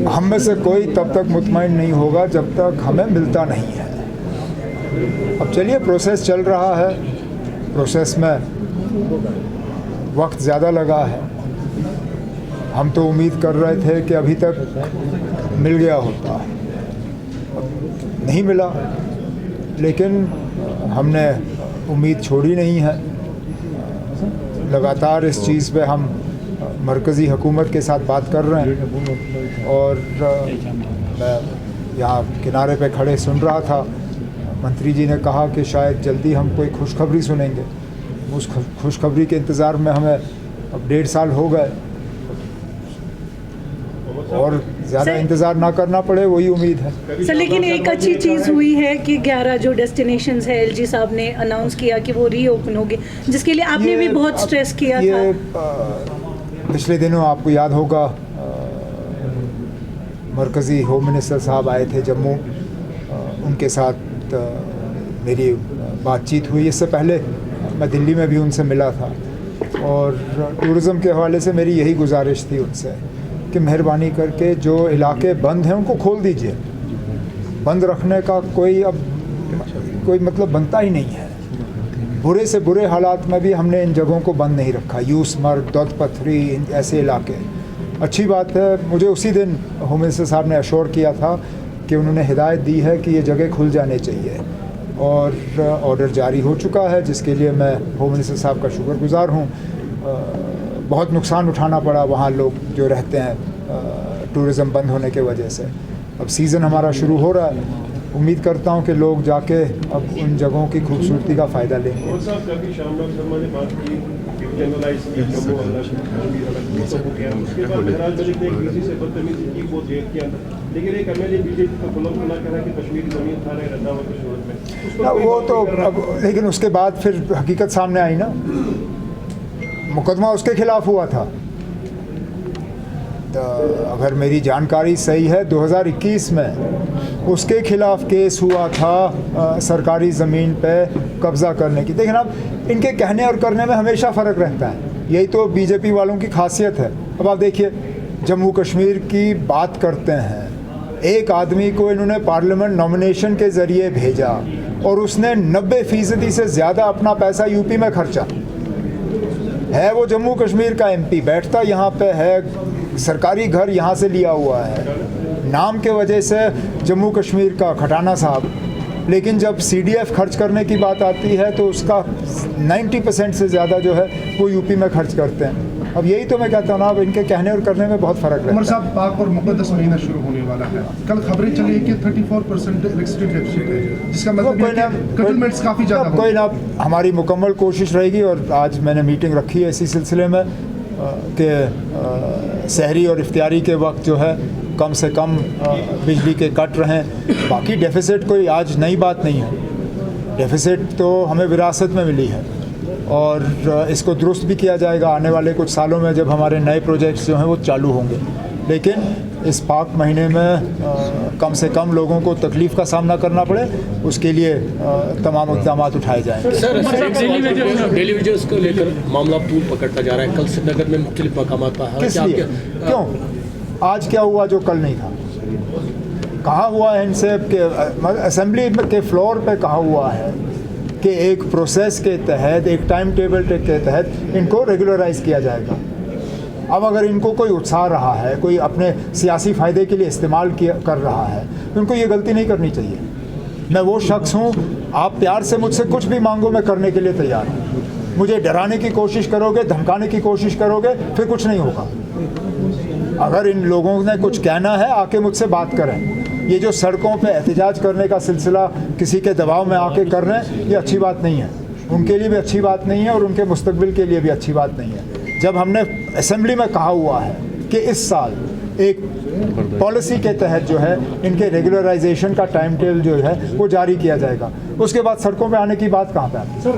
हम में से कोई तब तक मुतमईन नहीं होगा जब तक हमें मिलता नहीं है। अब चलिए, प्रोसेस चल रहा है, प्रोसेस में वक्त ज़्यादा लगा है। हम तो उम्मीद कर रहे थे कि अभी तक मिल गया होता, नहीं मिला, लेकिन हमने उम्मीद छोड़ी नहीं है। लगातार इस चीज़ पे हम मरकज़ी हुकूमत के साथ बात कर रहे हैं और मैं यहाँ किनारे पे खड़े सुन रहा था, मंत्री जी ने कहा कि शायद जल्दी हम कोई खुशखबरी सुनेंगे। उस खुशखबरी के इंतज़ार में हमें अब 1.5 साल हो गए और ज़्यादा इंतज़ार ना करना पड़े, वही उम्मीद है। सर, लेकिन एक अच्छी चीज़ हुई है कि 11 जो डेस्टिनेशंस है एलजी साहब ने अनाउंस किया कि वो रीओपन होंगे, जिसके लिए आपने भी बहुत स्ट्रेस किया था। पिछले दिनों आपको याद होगा मरकज़ी होम मिनिस्टर साहब आए थे जम्मू, उनके साथ मेरी बातचीत हुई। इससे पहले मैं दिल्ली में भी उनसे मिला था और टूरिज़म के हवाले से मेरी यही गुजारिश थी उनसे कि मेहरबानी करके जो इलाके बंद हैं उनको खोल दीजिए। बंद रखने का कोई मतलब बनता ही नहीं है। बुरे से बुरे हालात में भी हमने इन जगहों को बंद नहीं रखा। यूसमर्ग, दौद पथरी, ऐसे इलाके। अच्छी बात है, मुझे उसी दिन होम मिनिस्टर साहब ने अश्योर किया था कि उन्होंने हिदायत दी है कि ये जगह खुल जाने चाहिए और ऑर्डर जारी हो चुका है, जिसके लिए मैं होम मिनिस्टर साहब का शुक्रगुजार हूँ। बहुत नुकसान उठाना पड़ा वहाँ लोग जो रहते हैं टूरिज़म बंद होने के वजह से। अब सीज़न हमारा शुरू हो रहा है, उम्मीद करता हूँ कि लोग जाके अब उन जगहों की खूबसूरती का फ़ायदा लेंगे। वो तो अब, लेकिन उसके बाद फिर हकीकत सामने आई ना, मुकदमा उसके खिलाफ हुआ था। तो अगर मेरी जानकारी सही है 2021 में उसके खिलाफ केस हुआ था सरकारी ज़मीन पे कब्ज़ा करने की। देखिए अब इनके कहने और करने में हमेशा फ़र्क रहता है, यही तो बीजेपी वालों की खासियत है। अब आप देखिए, जम्मू कश्मीर की बात करते हैं, एक आदमी को इन्होंने पार्लियामेंट नॉमिनेशन के ज़रिए भेजा और उसने 90% से ज़्यादा अपना पैसा यूपी में खर्चा है। वो जम्मू कश्मीर का एमपी, बैठता यहाँ पे है, सरकारी घर यहाँ से लिया हुआ है, नाम के वजह से जम्मू कश्मीर का खटाना साहब। लेकिन जब सीडीएफ खर्च करने की बात आती है तो उसका 90% से ज़्यादा जो है वो यूपी में खर्च करते हैं। अब यही तो मैं कहता हूँ ना, अब इनके कहने और करने में बहुत फ़र्क है। उमर साहब, पाक और मुक़द्दस महीना शुरू होने वाला है। कल खबरें चली कि 34% इलेक्ट्रिसिटी डेफिसिट है, जिसका मतलब है कि कटलमेंट्स काफ़ी ज़्यादा। कोई ना, हमारी मुकम्मल कोशिश रहेगी और आज मैंने मीटिंग रखी है इसी सिलसिले में कि सहरी और इफ्तियारी के वक्त जो है कम से कम बिजली के कट रहें। बाकी डेफिसिट कोई आज नई बात नहीं है, डेफिसिट तो हमें विरासत में मिली है और इसको दुरुस्त भी किया जाएगा आने वाले कुछ सालों में जब हमारे नए प्रोजेक्ट्स जो हैं वो चालू होंगे। लेकिन इस पाक महीने में कम से कम लोगों को तकलीफ़ का सामना करना पड़े, उसके लिए तमाम इक़दाम उठाए जाएंगे। सर, डेली वेजेस को लेकर मामला तूल पकड़ता जा रहा है। कल श्रीनगर में मुख्तलिफ मकामात पर क्यों आज क्या हुआ जो कल नहीं था? कहा हुआ है इनसे कि असेंबली के फ्लोर पे कहा हुआ है कि एक प्रोसेस के तहत, एक टाइम टेबल के तहत इनको रेगुलराइज किया जाएगा। अब अगर इनको कोई उत्साह रहा है, कोई अपने सियासी फ़ायदे के लिए इस्तेमाल कर रहा है, तो इनको ये गलती नहीं करनी चाहिए। मैं वो शख्स हूँ, आप प्यार से मुझसे कुछ भी मांगो, मैं करने के लिए तैयार हूँ। मुझे डराने की कोशिश करोगे, धमकाने की कोशिश करोगे, फिर कुछ नहीं होगा। अगर इन लोगों ने कुछ कहना है, आके मुझसे बात करें। ये जो सड़कों पे एहतजाज करने का सिलसिला किसी के दबाव में आके कर रहे हैं, ये अच्छी बात नहीं है, उनके लिए भी अच्छी बात नहीं है और उनके मुस्तकबिल के लिए भी अच्छी बात नहीं है। जब हमने असेंबली में कहा हुआ है कि इस साल एक पॉलिसी के तहत जो है इनके रेगुलराइजेशन का टाइम टेबल जो है वो जारी किया जाएगा, उसके बाद सड़कों पे आने की बात कहाँ पे आती है?